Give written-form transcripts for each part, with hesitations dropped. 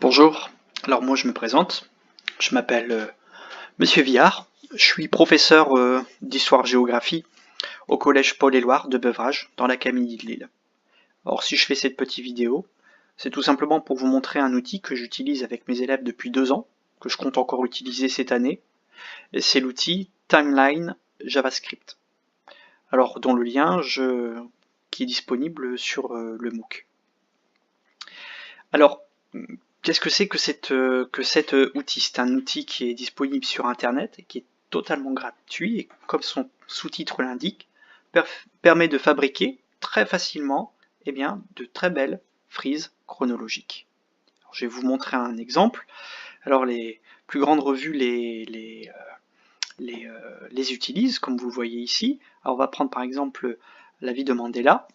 Bonjour, alors moi je me présente, je m'appelle Monsieur Villard, je suis professeur d'histoire-géographie au collège Paul-et-Loire de Beuvrages dans l'académie de Lille. Alors si je fais cette petite vidéo, c'est tout simplement pour vous montrer un outil que j'utilise avec mes élèves depuis 2 ans, que je compte encore utiliser cette année, et c'est l'outil Timeline JavaScript. Alors dont le lien qui est disponible sur le MOOC. Alors, qu'est-ce que c'est que cet outil? C'est un outil qui est disponible sur Internet et qui est totalement gratuit et comme son sous-titre l'indique, permet de fabriquer très facilement de très belles frises chronologiques. Alors, je vais vous montrer un exemple. Alors les plus grandes revues les utilisent, comme vous le voyez ici. Alors, on va prendre par exemple la vie de Mandela.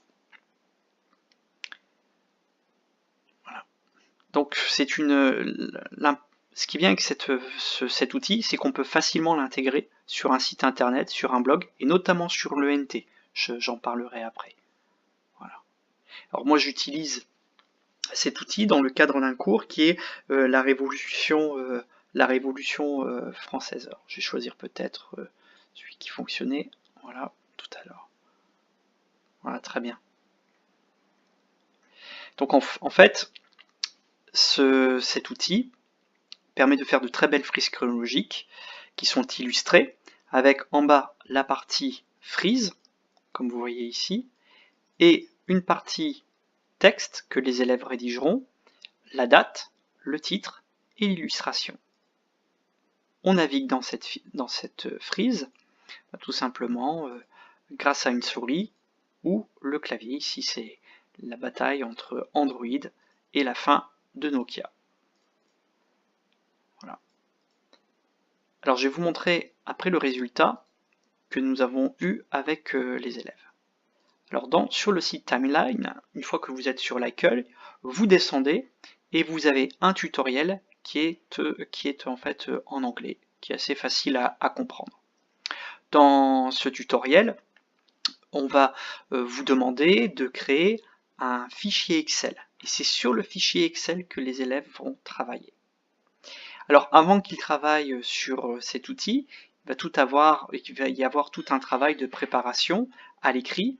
Donc ce qui est bien avec cet outil, c'est qu'on peut facilement l'intégrer sur un site internet, sur un blog, et notamment sur l'ENT. J'en parlerai après. Voilà. Alors moi j'utilise cet outil dans le cadre d'un cours qui est la Révolution française. Alors, je vais choisir peut-être celui qui fonctionnait. Voilà, tout à l'heure. Voilà, très bien. Donc en fait, cet outil permet de faire de très belles frises chronologiques qui sont illustrées avec en bas la partie frise, comme vous voyez ici, et une partie texte que les élèves rédigeront, la date, le titre et l'illustration. On navigue dans cette frise tout simplement grâce à une souris ou le clavier. Ici c'est la bataille entre Android et la fin de Nokia. Voilà. Alors je vais vous montrer après le résultat que nous avons eu avec les élèves. Alors sur le site Timeline, une fois que vous êtes sur l'accueil, vous descendez et vous avez un tutoriel qui est en fait en anglais, qui est assez facile à comprendre. Dans ce tutoriel, on va vous demander de créer un fichier Excel. Et c'est sur le fichier Excel que les élèves vont travailler. Alors avant qu'ils travaillent sur cet outil, il va y avoir tout un travail de préparation à l'écrit.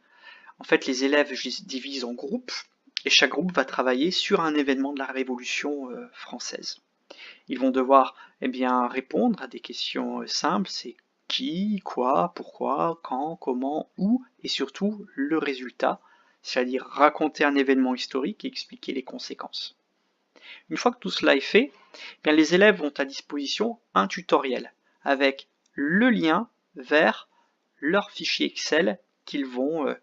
En fait, les élèves se divisent en groupes et chaque groupe va travailler sur un événement de la Révolution française. Ils vont devoir répondre à des questions simples, c'est qui, quoi, pourquoi, quand, comment, où, et surtout le résultat, c'est-à-dire raconter un événement historique et expliquer les conséquences. Une fois que tout cela est fait, les élèves ont à disposition un tutoriel avec le lien vers leur fichier Excel qu'ils vont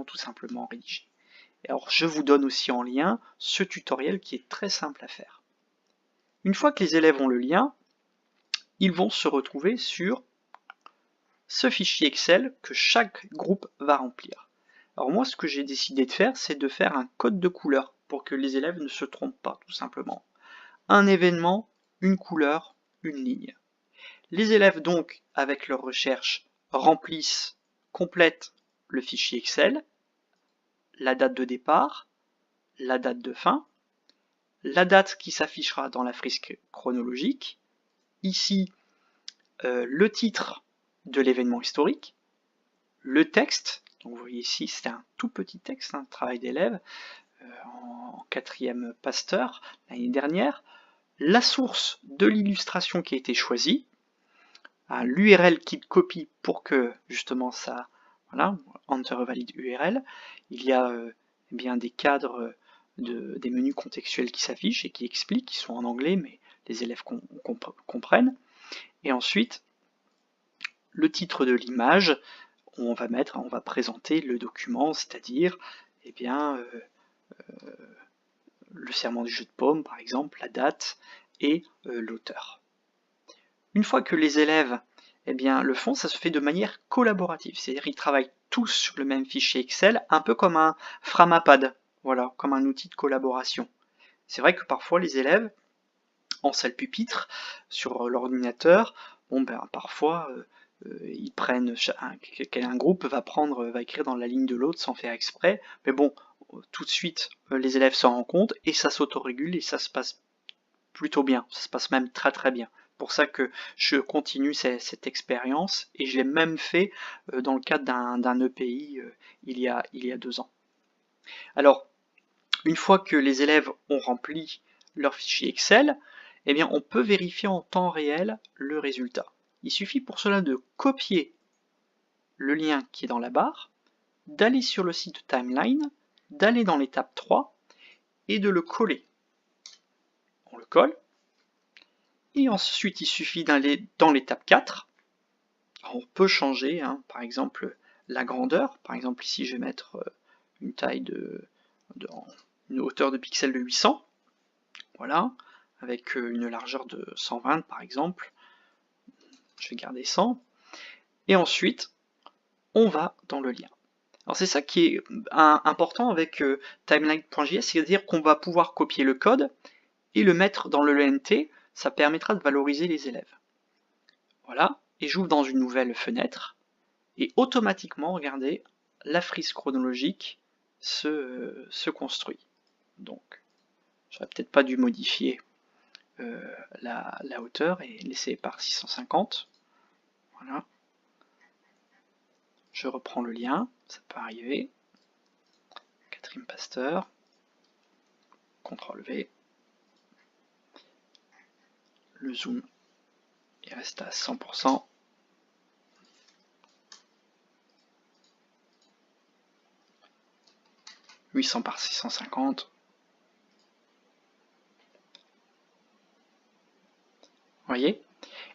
tout simplement rédiger. Et alors je vous donne aussi en lien ce tutoriel qui est très simple à faire. Une fois que les élèves ont le lien, ils vont se retrouver sur ce fichier Excel que chaque groupe va remplir. Alors moi ce que j'ai décidé de faire, c'est de faire un code de couleur pour que les élèves ne se trompent pas tout simplement. Un événement, une couleur, une ligne. Les élèves donc, avec leur recherche, complètent le fichier Excel, la date de départ, la date de fin, la date qui s'affichera dans la frise chronologique, ici le titre de l'événement historique, le texte, donc vous voyez ici c'est un tout petit texte, un travail d'élève en 4e Pasteur l'année dernière, la source de l'illustration qui a été choisie, l'URL qu'il copie pour que justement ça, voilà, enter valid URL, il y a des cadres des menus contextuels qui s'affichent et qui expliquent, qui sont en anglais mais les élèves comprennent, et ensuite le titre de l'image, on va présenter le document, c'est-à-dire le serment du jeu de paume par exemple, la date et l'auteur. Une fois que les élèves le font, ça se fait de manière collaborative, c'est-à-dire ils travaillent tous sur le même fichier Excel, un peu comme un Framapad, voilà, comme un outil de collaboration. C'est vrai que parfois les élèves, en salle pupitre, sur l'ordinateur, parfois ils prennent, un groupe va écrire dans la ligne de l'autre sans faire exprès, mais bon, tout de suite les élèves s'en rendent compte et ça s'autorégule et ça se passe plutôt bien, ça se passe même très très bien. Pour ça que je continue cette expérience et je l'ai même fait dans le cadre d'un EPI il y a 2 ans. Alors, une fois que les élèves ont rempli leur fichier Excel, eh bien, on peut vérifier en temps réel le résultat. Il suffit pour cela de copier le lien qui est dans la barre, d'aller sur le site Timeline, d'aller dans l'étape 3 et de le coller. On le colle. Et ensuite, il suffit d'aller dans l'étape 4. Alors, on peut changer, par exemple, la grandeur. Par exemple, ici, je vais mettre une taille une hauteur de pixels de 800. Voilà, avec une largeur de 120 par exemple. Je vais garder 100. Et ensuite, on va dans le lien. Alors c'est ça qui est important avec timeline.js, c'est-à-dire qu'on va pouvoir copier le code et le mettre dans le ENT. Ça permettra de valoriser les élèves. Voilà, et j'ouvre dans une nouvelle fenêtre, et automatiquement, regardez, la frise chronologique se construit. Donc, j'aurais peut-être pas dû modifier la hauteur et laisser par 650. Voilà. Je reprends le lien, ça peut arriver. Catherine Pasteur. CTRL V. Le zoom, il reste à 100%. « 800 par 650. » Vous voyez?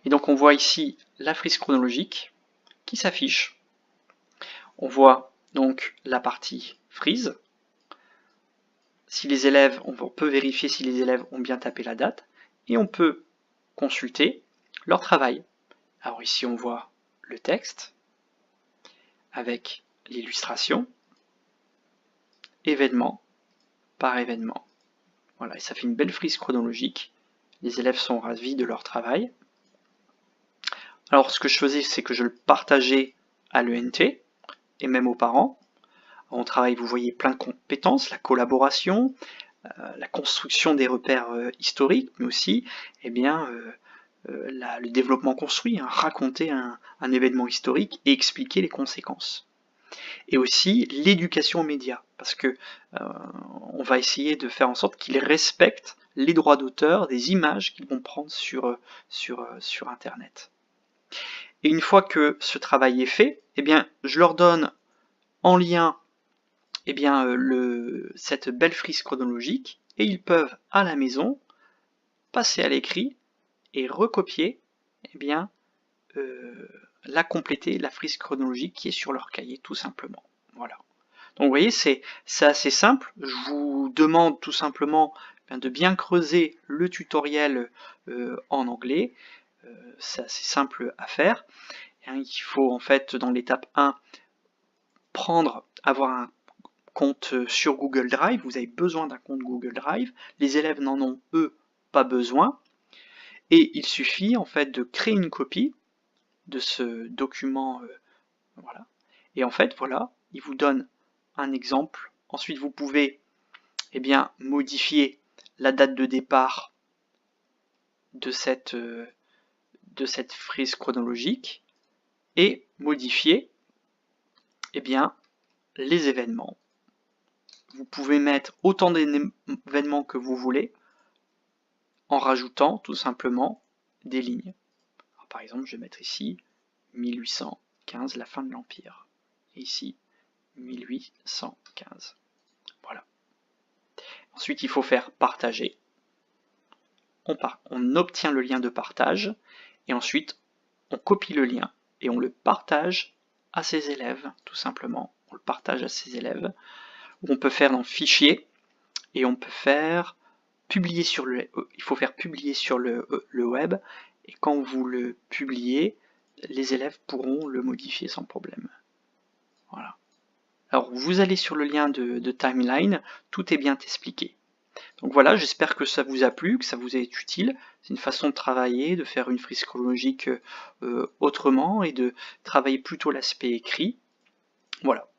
Et donc on voit ici la frise chronologique qui s'affiche. On voit donc la partie frise. Si les élèves, on peut vérifier si les élèves ont bien tapé la date et on peut consulter leur travail. Alors ici on voit le texte avec l'illustration, événement par événement. Voilà, et ça fait une belle frise chronologique. Les élèves sont ravis de leur travail. Alors ce que je faisais, c'est que je le partageais à l'ENT et même aux parents. On travaille, vous voyez, plein de compétences, la collaboration, la construction des repères historiques, mais aussi le développement construit, raconter un événement historique et expliquer les conséquences. Et aussi l'éducation aux médias, parce que on va essayer de faire en sorte qu'ils respectent les droits d'auteur des images qu'ils vont prendre sur Internet. Et une fois que ce travail est fait, eh bien, je leur donne en lien cette belle frise chronologique et ils peuvent à la maison passer à l'écrit et recopier la compléter, la frise chronologique qui est sur leur cahier tout simplement. Voilà. Donc vous voyez, c'est assez simple. Je vous demande tout simplement de bien creuser le tutoriel en anglais. C'est assez simple à faire. Il faut en fait dans l'étape 1 avoir un compte sur Google Drive. Vous avez besoin d'un compte Google Drive. Les élèves n'en ont eux pas besoin. Et il suffit en fait de créer une copie de ce document. Voilà. Et en fait, voilà, il vous donne un exemple. Ensuite, vous pouvez modifier la date de départ de cette frise chronologique et modifier les événements. Vous pouvez mettre autant d'événements que vous voulez en rajoutant tout simplement des lignes. Alors, par exemple, je vais mettre ici 1815, la fin de l'Empire. Et ici, 1815. Voilà. Ensuite, il faut faire partager. On obtient le lien de partage et ensuite, on copie le lien et on le partage à ses élèves, tout simplement. On le partage à ses élèves. On peut faire dans Fichier et on peut faire publier sur il faut faire publier sur le web et quand vous le publiez, les élèves pourront le modifier sans problème. Voilà. Alors vous allez sur le lien de Timeline, tout est bien expliqué. Donc voilà, j'espère que ça vous a plu, que ça vous est utile. C'est une façon de travailler, de faire une frise chronologique autrement et de travailler plutôt l'aspect écrit. Voilà.